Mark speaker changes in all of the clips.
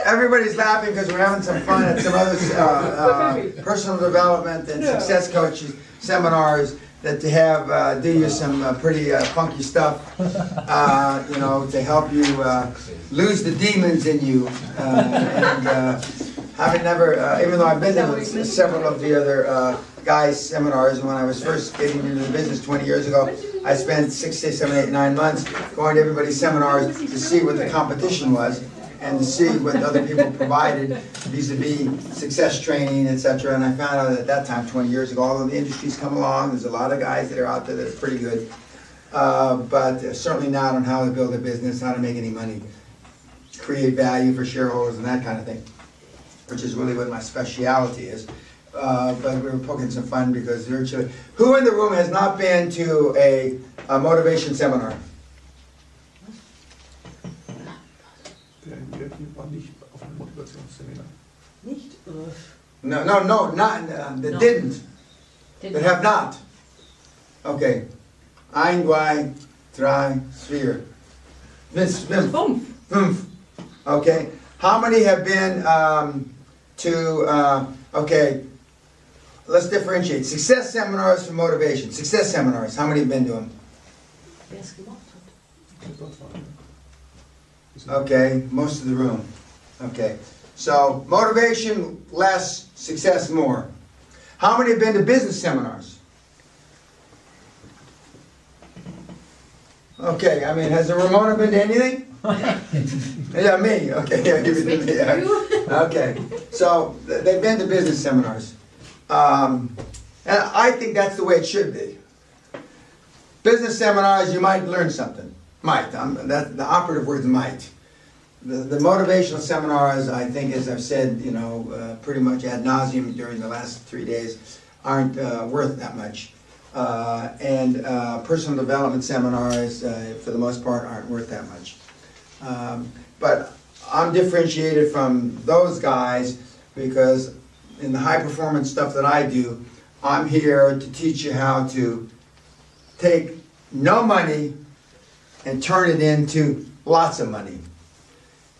Speaker 1: Everybody's laughing because we're having some fun at some other personal development and success coaches seminars that to have do you some pretty funky stuff, you know, to help you lose the demons in you. Having never, even though I've been to several of the other guys' seminars, and when I was first getting into the business 20 years ago, I spent 6, 7, 8, 9 months going to everybody's seminars to see what the competition was and to see what other people provided vis-a-vis success training, etc. And I found out at that time, 20 years ago, although the industry's come along, there's a lot of guys that are out there that are pretty good, but certainly not on how to build a business, how to make any money, create value for shareholders and that kind of thing, which is really what my specialty is. But we were poking some fun because virtually, who in the room has not been to a motivation seminar? No, not that didn't. That have not. Okay. Ein, zwei, drei, vier. Fünf. Okay. How many have been to? Okay. Let's differentiate. Success seminars for motivation. Success seminars. How many have been to them? Okay, most of the room. Okay. So, motivation less, success more. How many have been to business seminars? Okay, I mean, has the Ramona been to anything? Yeah, me. Okay, yeah, give it to me. Yeah. Okay, so they've been to business seminars. And I think that's the way it should be. Business seminars, you might learn something. Might. The operative word is might. The motivational seminars, I think, as I've said, you know, pretty much ad nauseum during the last 3 days, aren't worth that much. And personal development seminars, for the most part, aren't worth that much. But I'm differentiated from those guys because in the high performance stuff that I do, I'm here to teach you how to take no money and turn it into lots of money.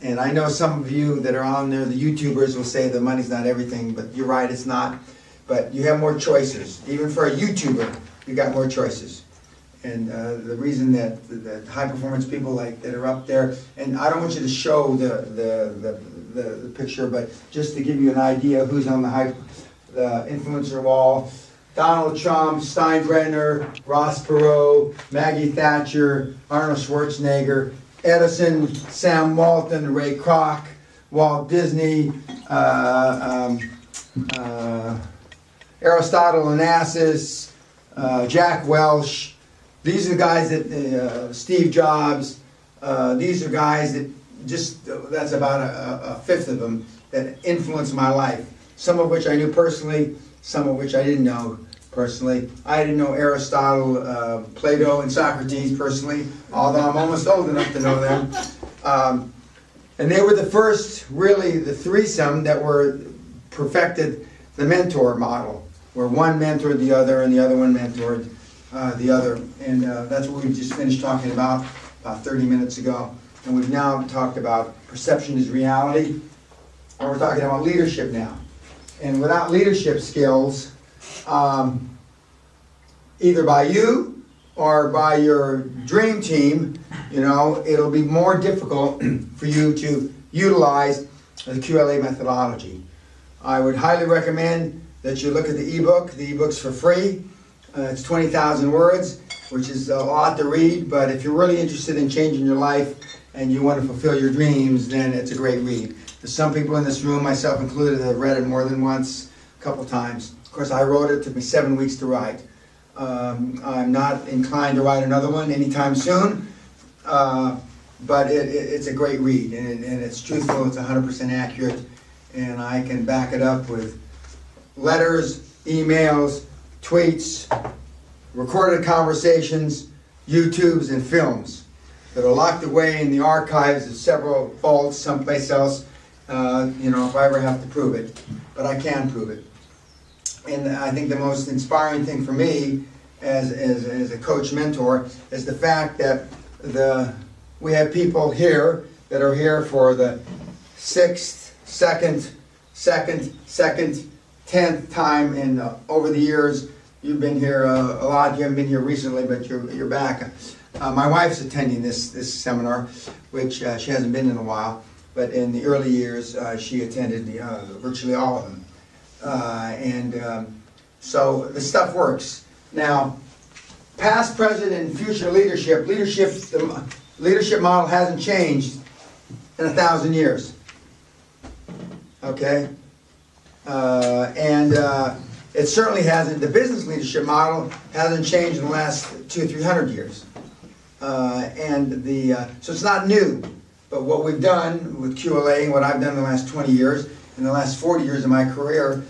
Speaker 1: And I know some of you that are on there, the YouTubers will say the money's not everything, but you're right, it's not. But you have more choices. Even for a YouTuber, you got more choices. And the reason that the high performance people like that are up there, and I don't want you to show the picture, but just to give you an idea who's on the influencer wall: Donald Trump, Steinbrenner, Ross Perot, Maggie Thatcher, Arnold Schwarzenegger, Edison, Sam Walton, Ray Kroc, Walt Disney, Aristotle Onassis, Jack Welch. These are the guys that, Steve Jobs, these are guys that that's about a fifth of them that influenced my life. Some of which I knew personally, some of which I didn't know personally. I didn't know Aristotle, Plato, and Socrates personally, although I'm almost old enough to know them. And they were the first, really, the threesome that were perfected the mentor model, where one mentored the other and the other one mentored the other. And that's what we just finished talking about 30 minutes ago. And we've now talked about perception is reality, and we're talking about leadership now. And without leadership skills, either by you or by your dream team, you know, it'll be more difficult for you to utilize the QLA methodology. I would highly recommend that you look at the ebook. The ebook's for free. It's 20,000 words, which is a lot to read, but if you're really interested in changing your life and you want to fulfill your dreams, then it's a great read. There's some people in this room, myself included, that have read it more than once, a couple times. Of course, I wrote it. It took me 7 weeks to write. I'm not inclined to write another one anytime soon, but it's a great read, and it's truthful, it's 100% accurate, and I can back it up with letters, emails, tweets, recorded conversations, YouTubes, and films that are locked away in the archives of several vaults someplace else, you know, if I ever have to prove it. But I can prove it. And I think the most inspiring thing for me as a coach mentor is the fact that we have people here that are here for the 6th, 2nd, 10th time in over the years. You've been here a lot. You haven't been here recently, but you're back. My wife's attending this seminar, which she hasn't been in a while, but in the early years she attended virtually all of them. So the stuff works. Now, past, present, and future leadership. The leadership model hasn't changed in 1,000 years. Okay? It certainly hasn't, the business leadership model hasn't changed in the last 200 or 300 years. So it's not new, but what we've done with QLA and what I've done in the last 20 years, in the last 40 years of my career,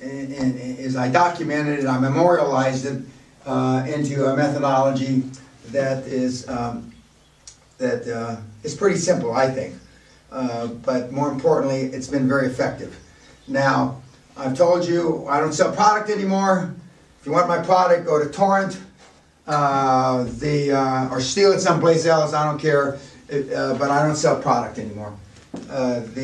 Speaker 1: is I documented it, I memorialized it into a methodology that is pretty simple, I think. But more importantly, it's been very effective. Now, I've told you I don't sell product anymore. If you want my product, go to Torrent or steal it someplace else. I don't care, but I don't sell product anymore. If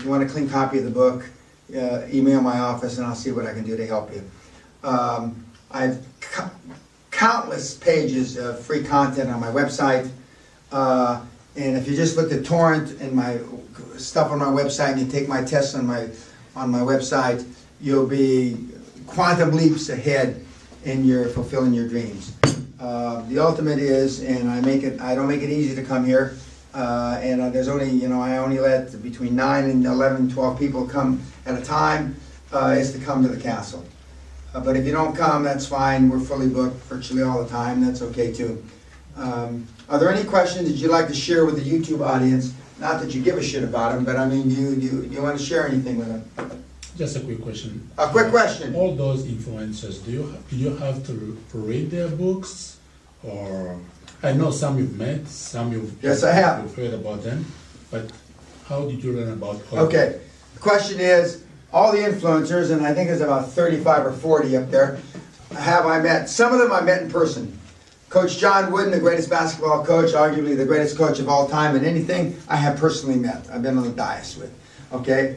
Speaker 1: you want a clean copy of the book, email my office and I'll see what I can do to help you. I've countless pages of free content on my website. And if you just look at Torrent and my stuff on my website and you take my tests on my website, you'll be quantum leaps ahead in your fulfilling your dreams. The ultimate is, and I don't make it easy to come here, and there's only, I only let between 9 and 11, 12 people come at a time, is to come to the castle. But if you don't come, that's fine. We're fully booked virtually all the time. That's okay too. Are there any questions that you'd like to share with the YouTube audience? Not that you give a shit about them, but I mean, do you want to share anything with them?
Speaker 2: Just a quick question.
Speaker 1: A quick question.
Speaker 2: All those influencers, do you have to read their books, or I know some you've met, some you've heard about them, but how did you learn about all?
Speaker 1: Okay, the question is, all the influencers, and I think there's about 35 or 40 up there, have I met? Some of them I met in person. Coach John Wooden, the greatest basketball coach, arguably the greatest coach of all time in anything, I have personally met. I've been on the dais with. Okay,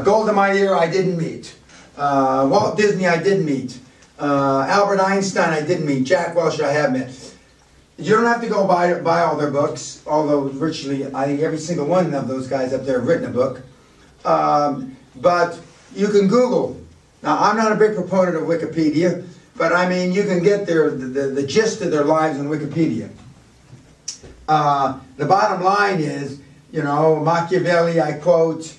Speaker 1: Golda Meir I didn't meet. Walt Disney I did meet. Albert Einstein I didn't meet. Jack Welch I have met. You don't have to go buy all their books, although virtually I think every single one of those guys up there have written a book. But you can Google. Now, I'm not a big proponent of Wikipedia, but I mean, you can get the gist of their lives on Wikipedia. The bottom line is, Machiavelli, I quote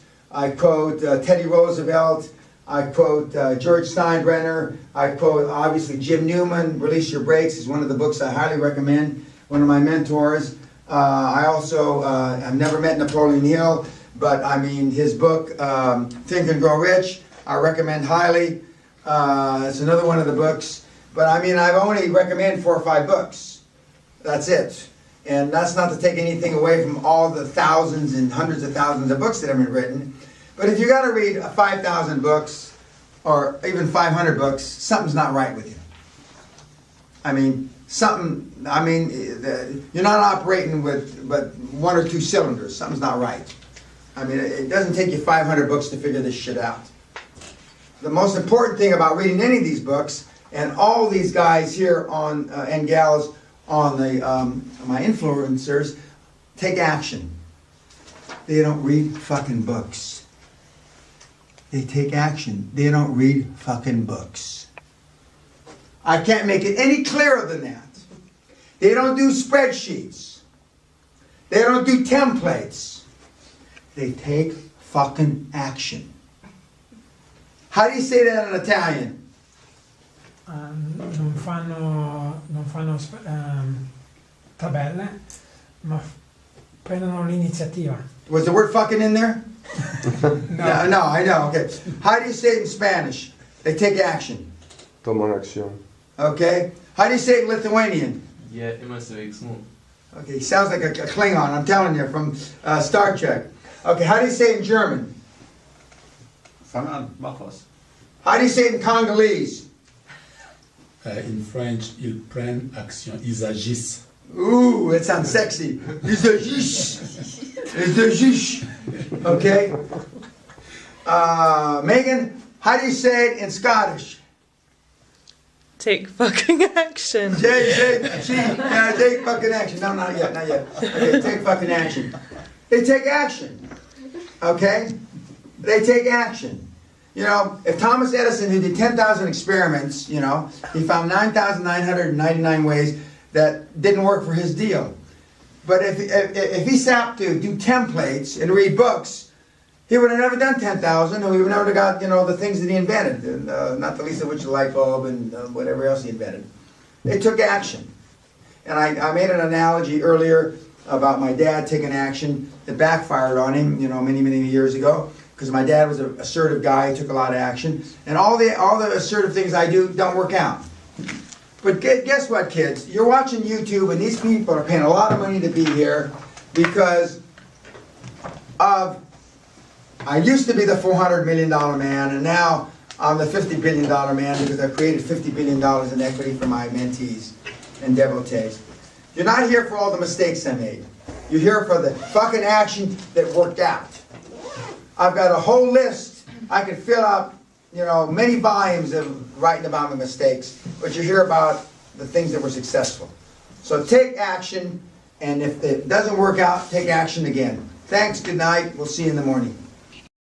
Speaker 1: Teddy Roosevelt, I quote George Steinbrenner, I quote obviously Jim Newman, Release Your Brakes is one of the books I highly recommend, one of my mentors. I also, I've never met Napoleon Hill, but I mean his book, Think and Grow Rich, I recommend highly. It's another one of the books, but I mean I've only recommended 4 or 5 books. That's it. And that's not to take anything away from all the thousands and hundreds of thousands of books that have been written. But if you got to read 5,000 books or even 500 books, something's not right with you. I mean, you're not operating with but 1 or 2 cylinders. Something's not right. I mean, it doesn't take you 500 books to figure this shit out. The most important thing about reading any of these books, and all these guys here on and gals on the my influencers, take action. They don't read fucking books. They take action. They don't read fucking books. I can't make it any clearer than that. They don't do spreadsheets. They don't do templates. They take fucking action. How do you say that in Italian?
Speaker 3: Non fanno tabelle, ma prendono l'iniziativa.
Speaker 1: Was the word fucking in there? No, I know, okay. How do you say it in Spanish? They take action.
Speaker 4: Toman acción.
Speaker 1: Okay. How do you say it in Lithuanian?
Speaker 5: Yeah, imasi veiksmų.
Speaker 1: Okay, sounds like a Klingon, I'm telling you, from Star Trek. Okay, how do you say it in German? How do you say it in Congolese?
Speaker 2: In French, ils prennent action, ils agissent.
Speaker 1: Ooh, it sounds sexy. It's a yeesh. It's a yeesh. Okay? Megan, how do you say it in Scottish?
Speaker 4: Take fucking action.
Speaker 1: Take fucking action. No, not yet, not yet. Okay, take fucking action. They take action. Okay? They take action. You know, if Thomas Edison, who did 10,000 experiments, you know, he found 9,999 ways that didn't work for his deal. But if he sat to do templates and read books, he would have never done 10,000, and we would never have got, you know, the things that he invented, and, not the least of which the light bulb and whatever else he invented. They took action. And I made an analogy earlier about my dad taking action that backfired on him, you know, many, many years ago. Because my dad was an assertive guy, he took a lot of action. And all the assertive things I do don't work out. But guess what, kids? You're watching YouTube, and these people are paying a lot of money to be here because of, I used to be the $400 million man, and now I'm the $50 billion man because I've created $50 billion in equity for my mentees and devotees. You're not here for all the mistakes I made. You're here for the fucking action that worked out. I've got a whole list. I could fill out, you know, many volumes of writing about my mistakes, but you hear about the things that were successful. So take action, and if it doesn't work out, take action again. Thanks, good night. We'll see you in the morning.